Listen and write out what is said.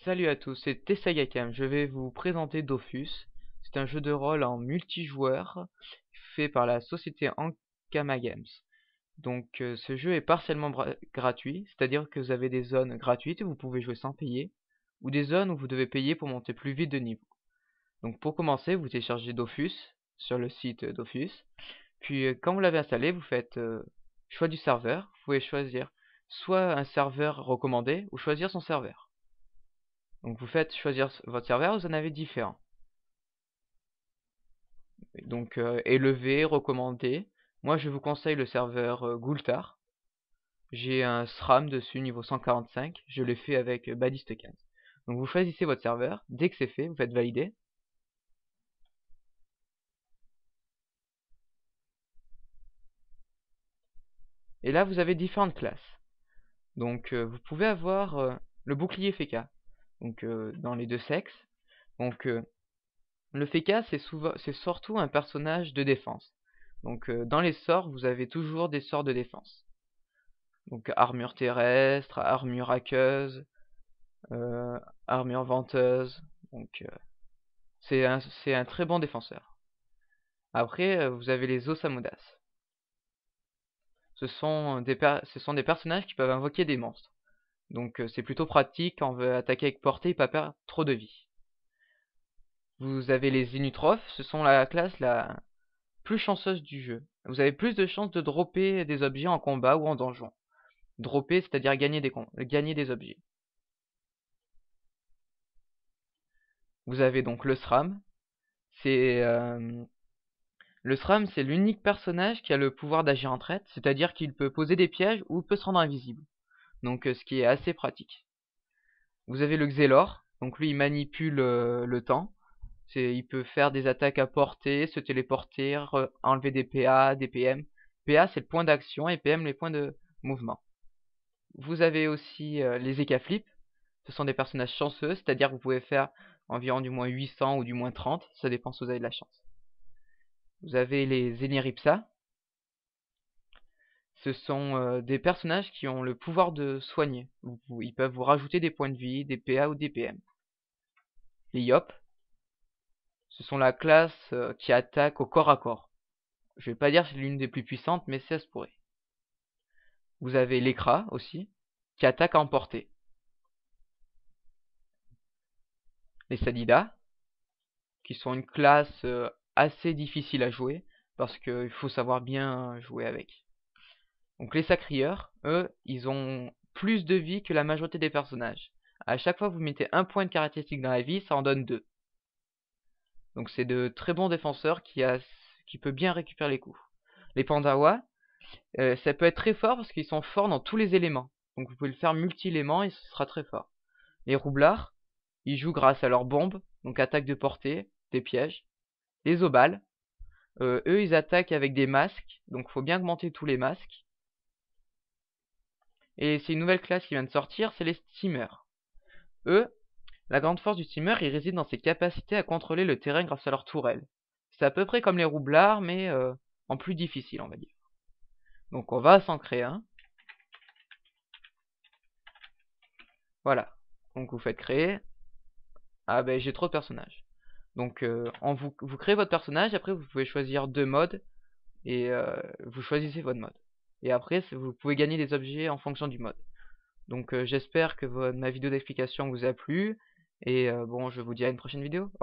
Salut à tous, c'est Tessagakam. Je vais vous présenter Dofus. C'est un jeu de rôle en multijoueur fait par la société Ankama Games. Donc ce jeu est partiellement gratuit, c'est-à-dire que vous avez des zones gratuites où vous pouvez jouer sans payer, ou des zones où vous devez payer pour monter plus vite de niveau. Donc pour commencer, vous téléchargez Dofus sur le site Dofus. Puis quand vous l'avez installé, vous faites choix du serveur. Vous pouvez choisir soit un serveur recommandé ou choisir son serveur. Donc vous faites choisir votre serveur, vous en avez différents. Donc élevé, recommandé. Moi je vous conseille le serveur Gultar. J'ai un SRAM dessus niveau 145. Je l'ai fait avec Badist 15. Donc vous choisissez votre serveur. Dès que c'est fait, vous faites valider. Et là vous avez différentes classes. Donc vous pouvez avoir le bouclier FK. Donc dans les deux sexes. Donc le FK c'est surtout un personnage de défense. Donc dans les sorts, vous avez toujours des sorts de défense. Donc armure terrestre, armure aqueuse, armure venteuse. Donc c'est un très bon défenseur. Après, vous avez les Osamodas. Ce sont des personnages qui peuvent invoquer des monstres. Donc c'est plutôt pratique quand on veut attaquer avec portée et pas perdre trop de vie. Vous avez les Inutrophes, ce sont la classe la plus chanceuse du jeu. Vous avez plus de chances de dropper des objets en combat ou en donjon. Dropper, c'est-à-dire gagner des objets. Vous avez donc le SRAM. Le SRAM, c'est l'unique personnage qui a le pouvoir d'agir en traite, c'est-à-dire qu'il peut poser des pièges ou peut se rendre invisible. Donc ce qui est assez pratique. Vous avez le Xelor, donc lui il manipule le temps. Il peut faire des attaques à portée, se téléporter, enlever des PA, des PM. PA c'est le point d'action et PM les points de mouvement. Vous avez aussi les Ekaflip. Ce sont des personnages chanceux, c'est-à-dire que vous pouvez faire environ du moins 800 ou du moins 30, ça dépend si vous avez de la chance. Vous avez les Zeniripsa. Ce sont des personnages qui ont le pouvoir de soigner. Ils peuvent vous rajouter des points de vie, des PA ou des PM. Les Yop, ce sont la classe qui attaque au corps à corps. Je vais pas dire que c'est l'une des plus puissantes, mais ça se pourrait. Vous avez l'Ekra aussi, qui attaque à emporter. Les Sadida, qui sont une classe assez difficile à jouer, parce qu'il faut savoir bien jouer avec. Donc les Sacrieurs, eux, ils ont plus de vie que la majorité des personnages. À chaque fois que vous mettez un point de caractéristique dans la vie, ça en donne 2. Donc c'est de très bons défenseurs qui peut bien récupérer les coups. Les Pandawa, ça peut être très fort parce qu'ils sont forts dans tous les éléments. Donc vous pouvez le faire multi-éléments et ce sera très fort. Les Roublards, ils jouent grâce à leurs bombes, donc attaque de portée, des pièges. Les Obals, eux ils attaquent avec des masques, donc il faut bien augmenter tous les masques. Et c'est une nouvelle classe qui vient de sortir, c'est les Steamers. Eux, la grande force du steamer, il réside dans ses capacités à contrôler le terrain grâce à leur tourelle. C'est à peu près comme les roublards, mais en plus difficile, on va dire. Donc on va s'en créer un. Voilà. Donc vous faites créer. Ah ben j'ai trop de personnages. Donc vous créez votre personnage, après vous pouvez choisir 2 modes, et vous choisissez votre mode. Et après vous pouvez gagner des objets en fonction du mode. Donc j'espère que ma vidéo d'explication vous a plu, et bon je vous dis à une prochaine vidéo. Au revoir.